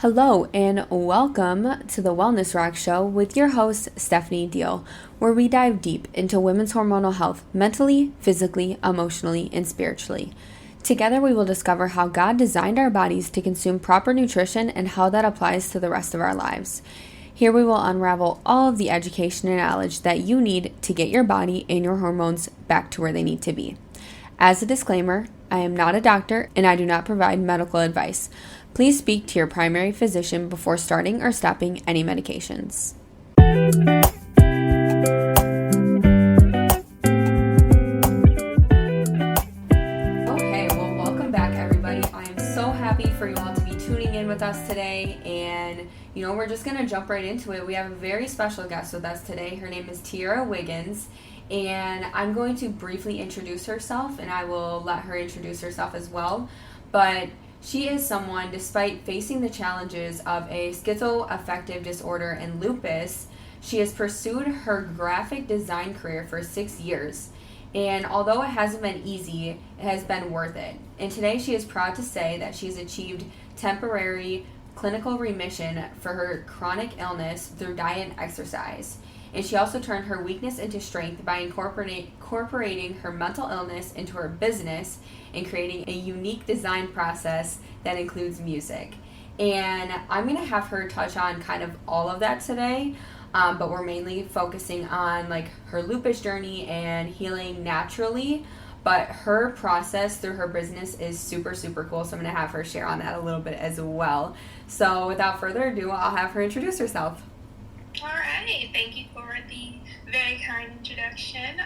Hello and welcome to the Wellness Rock Show with your host, Stephanie Deal, where we dive deep into women's hormonal health mentally, physically, emotionally, and spiritually. Together we will discover how God designed our bodies to consume proper nutrition and how that applies to the rest of our lives. Here we will unravel all of the education and knowledge that you need to get your body and your hormones back to where they need to be. As a disclaimer, I am not a doctor and I do not provide medical advice. Please speak to your primary physician before starting or stopping any medications. Okay, well, welcome back, everybody. I am so happy for you all to be tuning in with us today, and we're just going to jump right into it. We have a very special guest with us today. Her name is Tiara Wiggins, and I'm going to briefly introduce herself, and I will let her introduce herself as well, but she is someone, despite facing the challenges of a schizoaffective disorder and lupus, she has pursued her graphic design career for 6 years. And although it hasn't been easy, it has been worth it. And today she is proud to say that she's achieved temporary clinical remission for her chronic illness through diet and exercise. And she also turned her weakness into strength by incorporating her mental illness into her business and creating a unique design process that includes music. And I'm going to have her touch on kind of all of that today, but we're mainly focusing on like her lupus journey and healing naturally. But her process through her business is super, super cool. So I'm going to have her share on that a little bit as well. So without further ado, I'll have her introduce herself. All right. Thank you for the very kind introduction.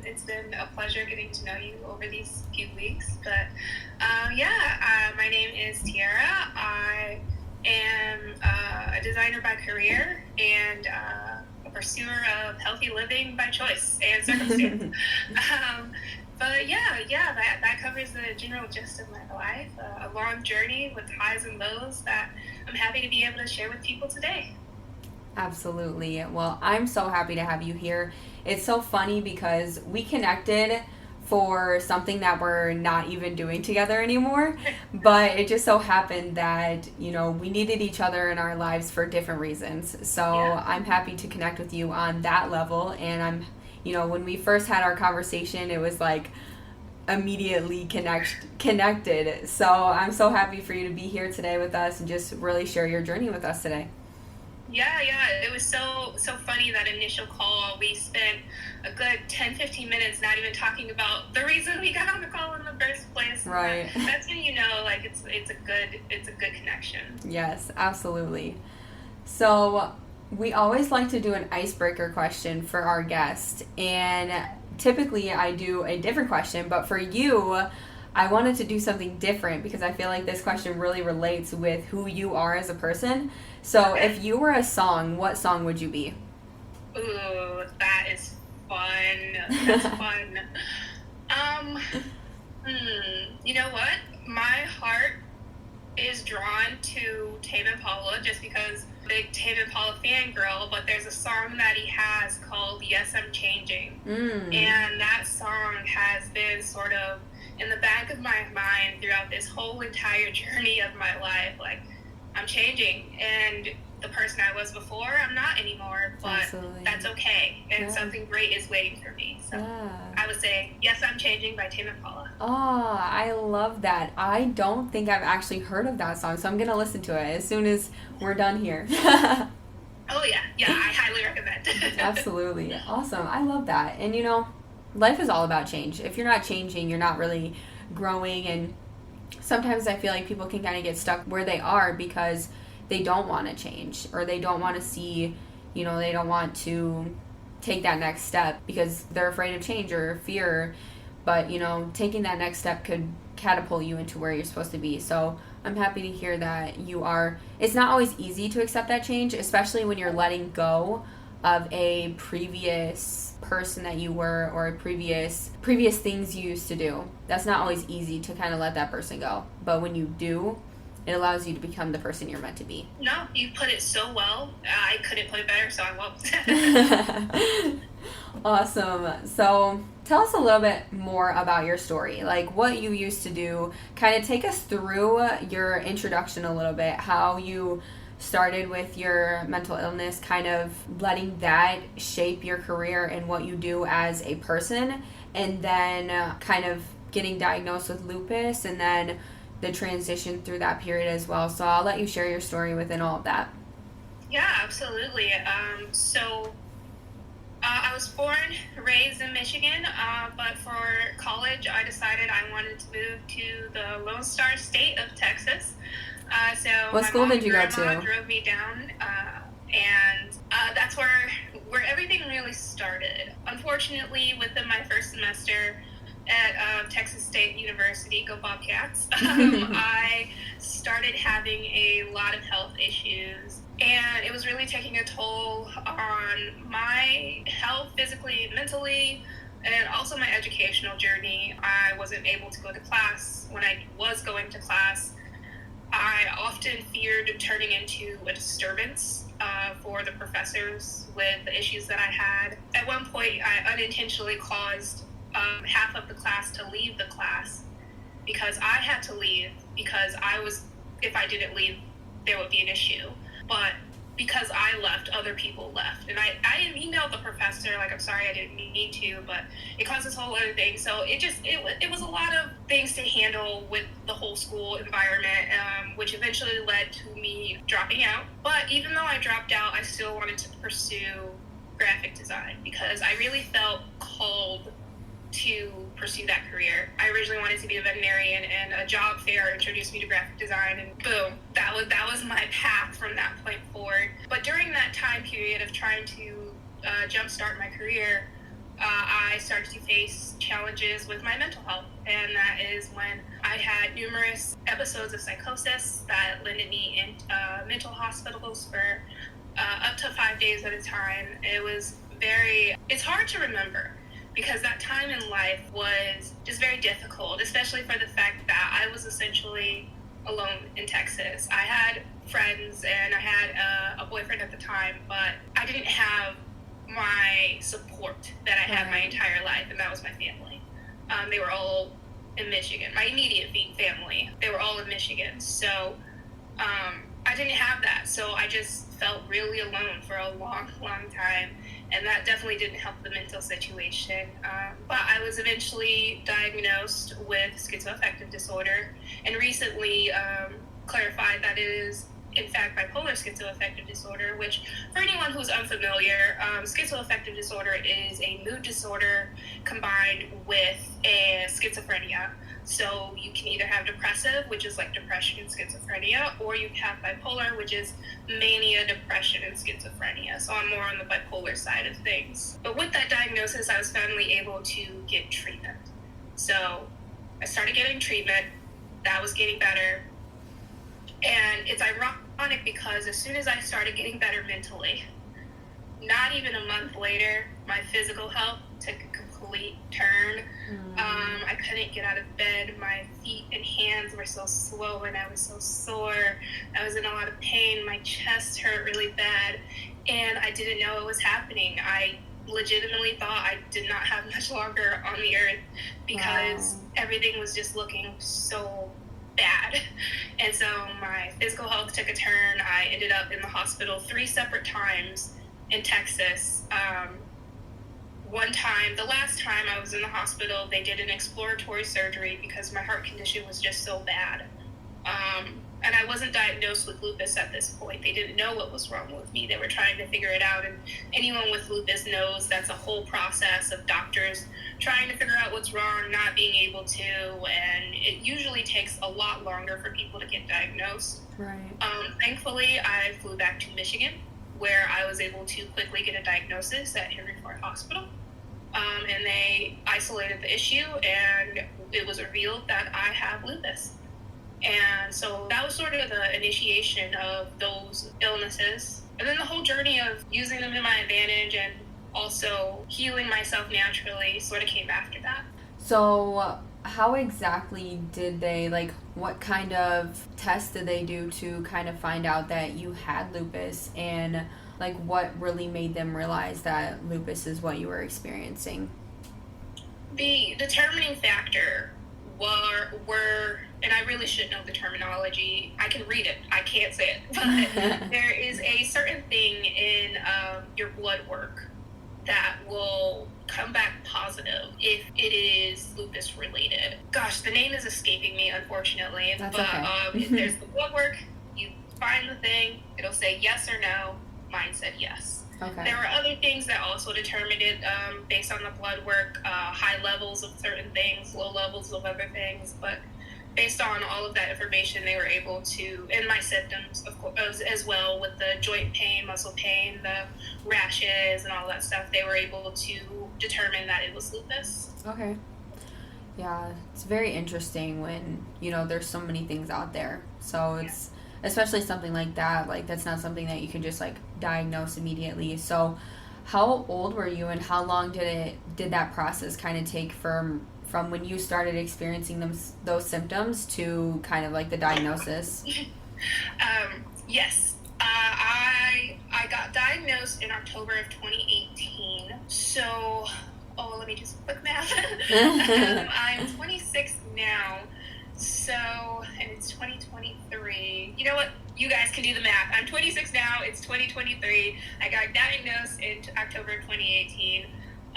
It's been a pleasure getting to know you over these few weeks. But my name is Tiara. I am a designer by career and a pursuer of healthy living by choice and circumstance. That covers the general gist of my life. A long journey with highs and lows that I'm happy to be able to share with people today. Absolutely. Well, I'm so happy to have you here. It's so funny because we connected for something that we're not even doing together anymore, but it just so happened that, we needed each other in our lives for different reasons. So yeah. I'm happy to connect with you on that level. And when we first had our conversation, it was like immediately connected. So I'm so happy for you to be here today with us and just really share your journey with us today. Yeah, it was so funny, that initial call. We spent a good 10-15 minutes not even talking about the reason we got on the call in the first place. Right. That's when it's a good connection. Yes, absolutely. So we always like to do an icebreaker question for our guest, and typically I do a different question, but for you, I wanted to do something different because I feel like this question really relates with who you are as a person. So okay. If you were a song, what song would you be? Ooh, that is fun. That's fun. You know what? My heart is drawn to Tame Impala just because I'm a big Tame Impala fangirl, but there's a song that he has called Yes, I'm Changing. And that song has been sort of in the back of my mind throughout this whole entire journey of my life. Like, I'm changing, and the person I was before, I'm not anymore, but Absolutely. That's okay, and something great is waiting for me. So I would say, Yes, I'm Changing by Tame Impala. Oh, I love that. I don't think I've actually heard of that song, so I'm going to listen to it as soon as we're done here. Oh, yeah, I highly recommend. Absolutely. Awesome. I love that. And, life is all about change. If you're not changing, you're not really growing, and sometimes I feel like people can kind of get stuck where they are because they don't want to change, or they don't want to see, they don't want to take that next step because they're afraid of change or fear. But, taking that next step could catapult you into where you're supposed to be. So I'm happy to hear that you are. It's not always easy to accept that change, especially when you're letting go of a previous person that you were, or previous things you used to do. That's not always easy to kind of let that person go. But when you do, it allows you to become the person you're meant to be. No, you put it so well. I couldn't put it better, so I won't. Awesome. So tell us a little bit more about your story, like what you used to do. Kind of take us through your introduction a little bit, how you started with your mental illness, kind of letting that shape your career and what you do as a person, and then kind of getting diagnosed with lupus, and then the transition through that period as well. So I'll let you share your story within all of that. Yeah, absolutely. I was born, raised in Michigan, but for college, I decided I wanted to move to the Lone Star State of Texas. So what school did you go to? My mom drove me down, and that's where everything really started. Unfortunately, within my first semester at Texas State University, go Bobcats, I started having a lot of health issues, and it was really taking a toll on my health, physically and mentally, and also my educational journey. I wasn't able to go to class. When I was going to class, I often feared turning into a disturbance for the professors with the issues that I had. At one point, I unintentionally caused half of the class to leave the class because I had to leave because if I didn't leave, there would be an issue. But because I left, other people left. And I emailed the professor, like, I'm sorry I didn't need to, but it caused this whole other thing. So it was a lot of things to handle with the whole school environment, which eventually led to me dropping out. But even though I dropped out, I still wanted to pursue graphic design because I really felt called to pursue that career. I originally wanted to be a veterinarian, and a job fair introduced me to graphic design, and boom, that was my path from that point forward. But during that time period of trying to jumpstart my career, I started to face challenges with my mental health, and that is when I had numerous episodes of psychosis that landed me in mental hospitals for up to 5 days at a time. It's hard to remember, because that time in life was just very difficult, especially for the fact that I was essentially alone in Texas. I had friends and I had a boyfriend at the time, but I didn't have my support that I had my entire life, and that was my family. They were all in Michigan. My immediate family, they were all in Michigan. So I didn't have that. So I just felt really alone for a long, long time. And that definitely didn't help the mental situation. But I was eventually diagnosed with schizoaffective disorder, and recently clarified that it is, in fact, bipolar schizoaffective disorder, which, for anyone who's unfamiliar, schizoaffective disorder is a mood disorder combined with a schizophrenia. So you can either have depressive, which is like depression and schizophrenia, or you have bipolar, which is mania, depression, and schizophrenia. So I'm more on the bipolar side of things. But with that diagnosis, I was finally able to get treatment. So I started getting treatment. That was getting better. And it's ironic because as soon as I started getting better mentally, not even a month later, my physical health took a complete turn. I couldn't get out of bed. My feet and hands were so swollen. I was so sore. I was in a lot of pain. My chest hurt really bad. And I didn't know it was happening. I legitimately thought I did not have much longer on the earth because everything was just looking so bad. And so my physical health took a turn. I ended up in the hospital 3 separate times in Texas. One time, the last time I was in the hospital, they did an exploratory surgery because my heart condition was just so bad. And I wasn't diagnosed with lupus at this point. They didn't know what was wrong with me. They were trying to figure it out. And anyone with lupus knows that's a whole process of doctors trying to figure out what's wrong, not being able to. And it usually takes a lot longer for people to get diagnosed. Right. Thankfully, I flew back to Michigan, where I was able to quickly get a diagnosis at Henry Ford Hospital. And they isolated the issue, and it was revealed that I have lupus. And so that was sort of the initiation of those illnesses. And then the whole journey of using them in my advantage and also healing myself naturally sort of came after that. So how exactly did they, like, what kind of tests did they do to kind of find out that you had lupus, and like what really made them realize that lupus is what you were experiencing? The determining factor were, and I really should know the terminology. I can read it. I can't say it. But there is a certain thing in your blood work that will come back positive if it is lupus related. Gosh, the name is escaping me, unfortunately. That's but okay. If there's the blood work, you find the thing, it'll say yes or no. Mine said yes. Okay. There were other things that also determined it based on the blood work, high levels of certain things, low levels of other things, but based on all of that information, they were able to, and my symptoms, of course, as well, with the joint pain, muscle pain, the rashes, and all that stuff, they were able to determine that it was lupus. Okay. Yeah, it's very interesting when, there's so many things out there. So it's, especially something like that, like that's not something that you can just like diagnose immediately. So how old were you, and how long did that process kind of take from when you started experiencing those symptoms to kind of like the diagnosis? Yes. I got diagnosed in October of 2018. So, let me just quick math. I'm 26 now. So, and it's 2023. You know what? You guys can do the math. I'm 26 now. It's 2023. I got diagnosed in October of 2018.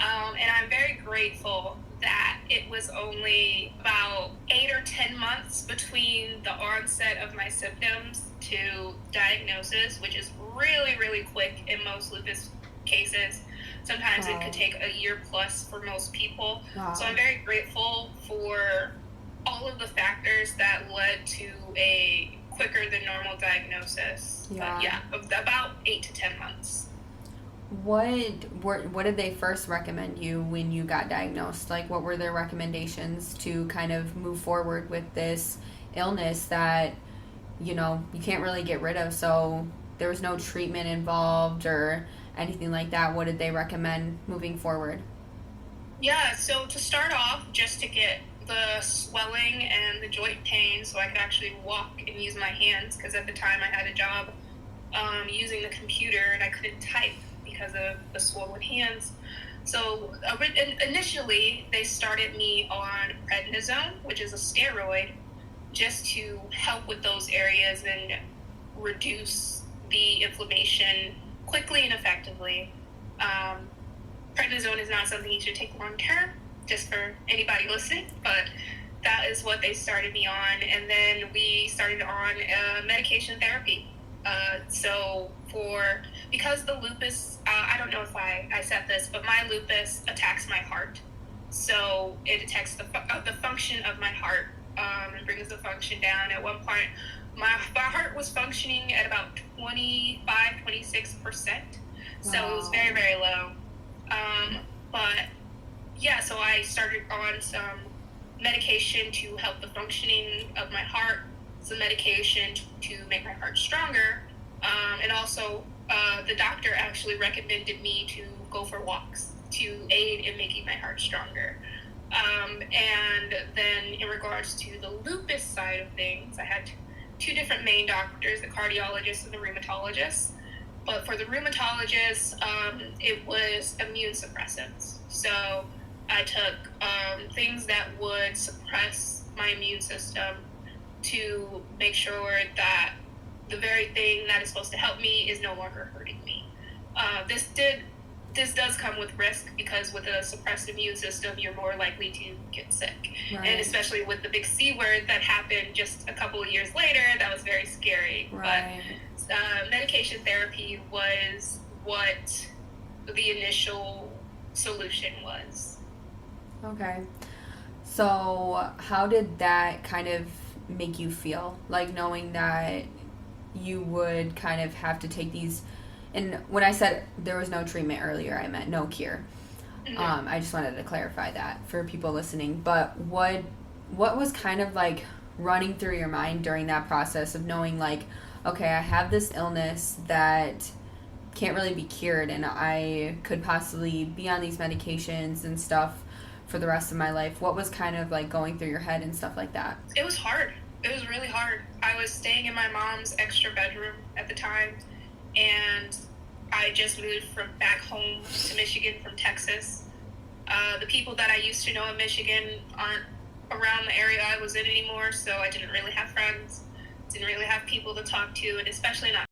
And I'm very grateful that it was only about 8 or 10 months between the onset of my symptoms to diagnosis, which is really, really quick in most lupus cases. Sometimes it could take a year plus for most people. Wow. So I'm very grateful for all of the factors that led to a quicker than normal diagnosis. Yeah. But yeah, about 8 to 10 months. What did they first recommend you when you got diagnosed? Like, what were their recommendations to kind of move forward with this illness that, you can't really get rid of? So there was no treatment involved or anything like that. What did they recommend moving forward? Yeah, so to start off, just to get the swelling and the joint pain so I could actually walk and use my hands, because at the time I had a job using the computer and I couldn't type because of the swollen hands. So initially they started me on prednisone, which is a steroid, just to help with those areas and reduce the inflammation quickly and effectively. Prednisone is not something you should take long term, just for anybody listening, but that is what they started me on. And then we started on medication therapy. Because the lupus, I don't know if I said this, but my lupus attacks my heart. So it attacks the function of my heart and brings the function down. At one point, my heart was functioning at about 25-26%. So It was very, very low. But yeah, so I started on some medication to help the functioning of my heart, some medication to make my heart stronger, and also the doctor actually recommended me to go for walks to aid in making my heart stronger. And then in regards to the lupus side of things, I had two different main doctors, the cardiologist and the rheumatologist. But for the rheumatologist, it was immune suppressants. So I took things that would suppress my immune system to make sure that the very thing that is supposed to help me is no longer hurting me. This does come with risk, because with a suppressed immune system, you're more likely to get sick. Right. And especially with the big C word that happened just a couple of years later, that was very scary. Right. But medication therapy was what the initial solution was. Okay. So how did that kind of make you feel? Like, knowing that you would kind of have to take these, and when I said there was no treatment earlier, I meant no cure. Mm-hmm. I just wanted to clarify that for people listening. But what was kind of like running through your mind during that process of knowing, like, okay, I have this illness that can't really be cured, and I could possibly be on these medications and stuff for the rest of my life. What was kind of like going through your head and stuff like that? It was hard. It was really hard. I was staying in my mom's extra bedroom at the time, and I just moved from back home to Michigan from Texas. The people that I used to know in Michigan aren't around the area I was in anymore, so I didn't really have friends, didn't really have people to talk to, and especially not